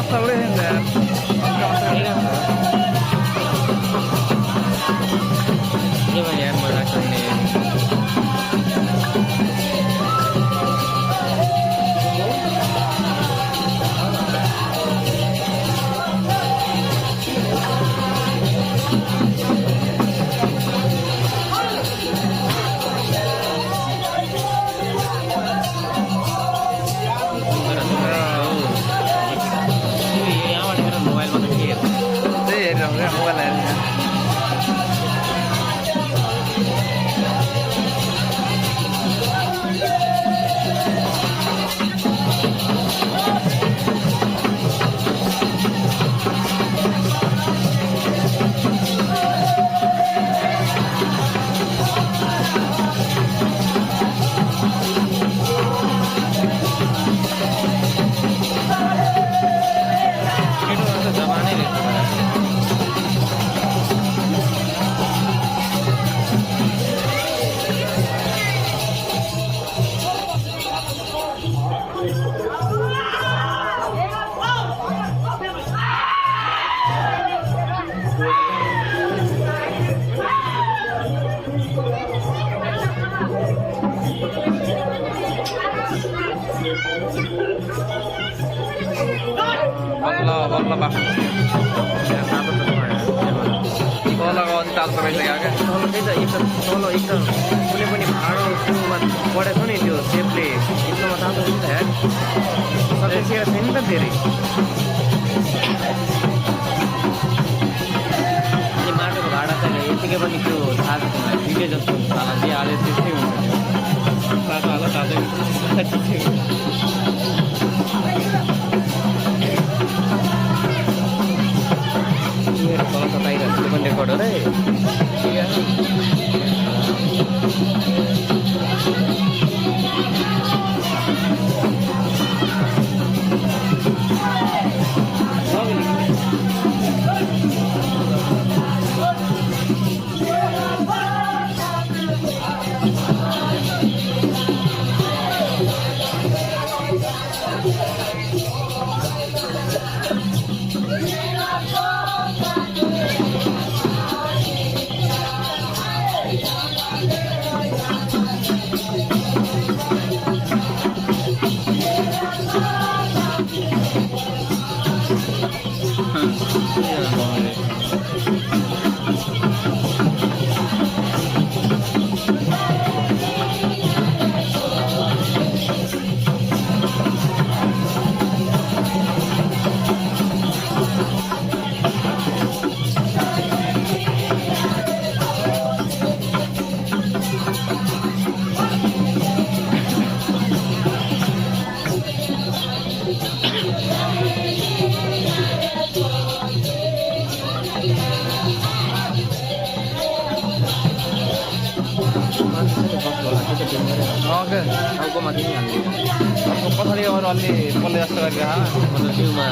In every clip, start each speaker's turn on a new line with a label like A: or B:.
A: मस्त उडेल यार.
B: यार मजा करने
A: मोबाइल है. बल्ल बाख्नु तल लगाउने ताल पकाइसक्यो क्या.
B: तल त्यही त एकदम तल एकदम कुनै पनि भाँडो सुरुमा पढेको नि त्यो सेपले एकदम तातो हुन्छ यार. सकेसिएर छैन नि त धेरै. अनि माटोको भाँडा चाहिँ यतिकै पनि त्यो तातो ठिकै जस्तो हुन्छ होला. जे हाल्यो त्यस्तै हुन्छ.
A: तातो हाल तातै
B: मेरो तल त बाहिर त्यो पनि रेकर्ड हो रे. टाउको माथि नि हाल्ने.
A: पछाडि अरू अलि पल्ले जस्तो गरेर
B: मतलब जिउमा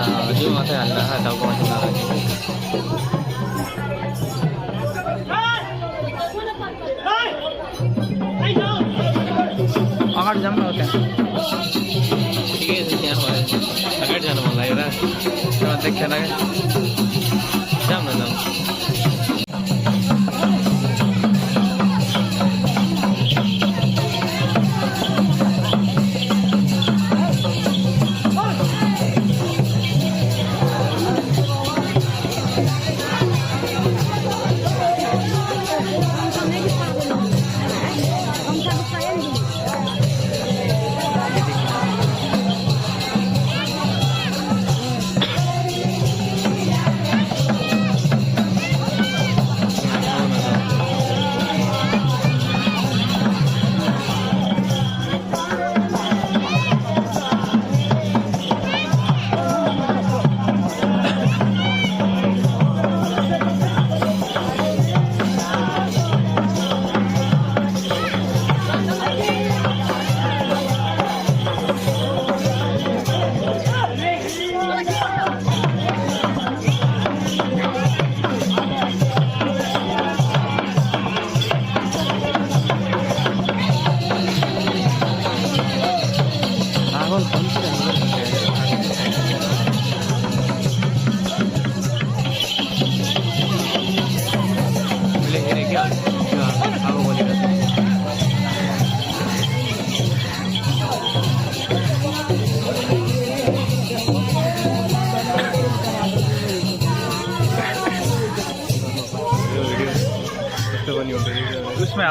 B: चाहिँ हाल्दा टाउको माथि नराख्ने.
A: अगाडि जाऊँ न त्यहाँ.
B: ठिकै छ त्यहाँ भयो. अगाडि जानु मन लाग्यो र
A: देख्दैन क्या.
B: जाऊँ न जाऊँ.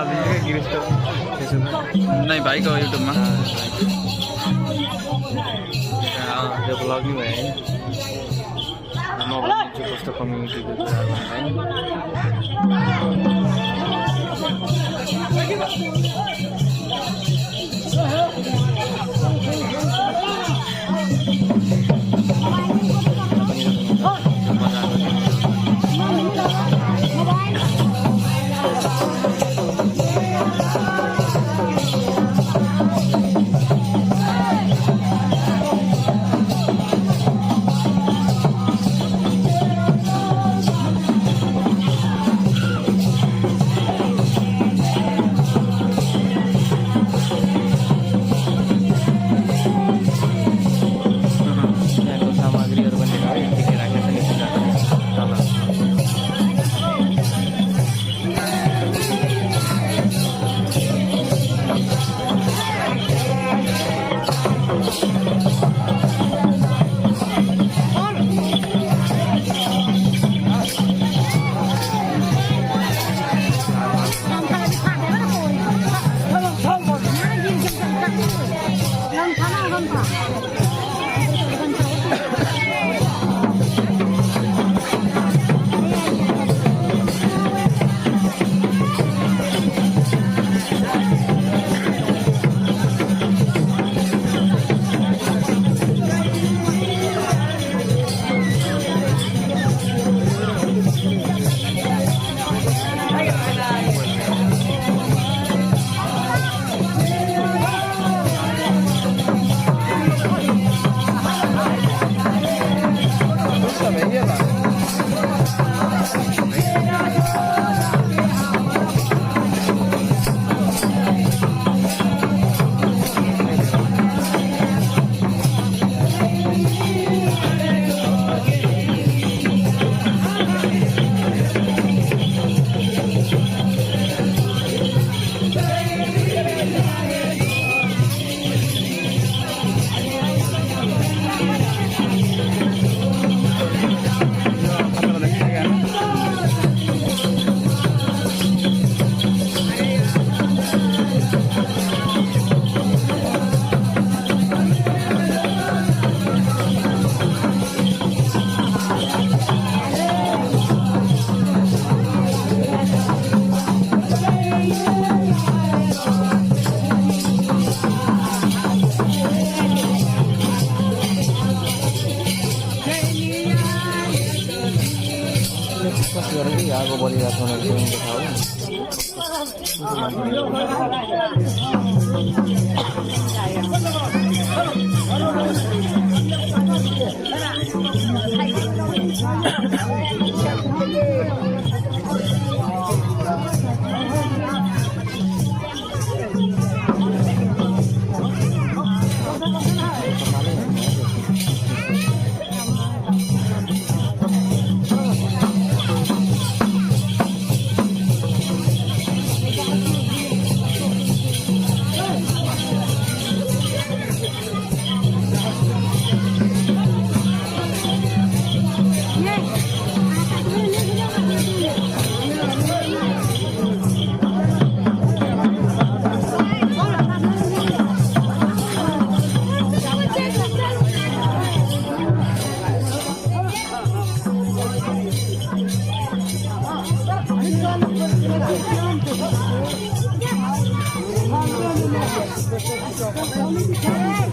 B: हालिदिनु क्या गिफ्ट फेसबुकमा
A: नहीं भाइको युट्युबमा
B: त्यो ब्लग नि भयो होइन म भन्छु कस्तो कम्युनिटीको कुराहरू त्यहाँको सामग्रीहरू पनि के राखेको छ आगो बलिरहेको
C: Thank you.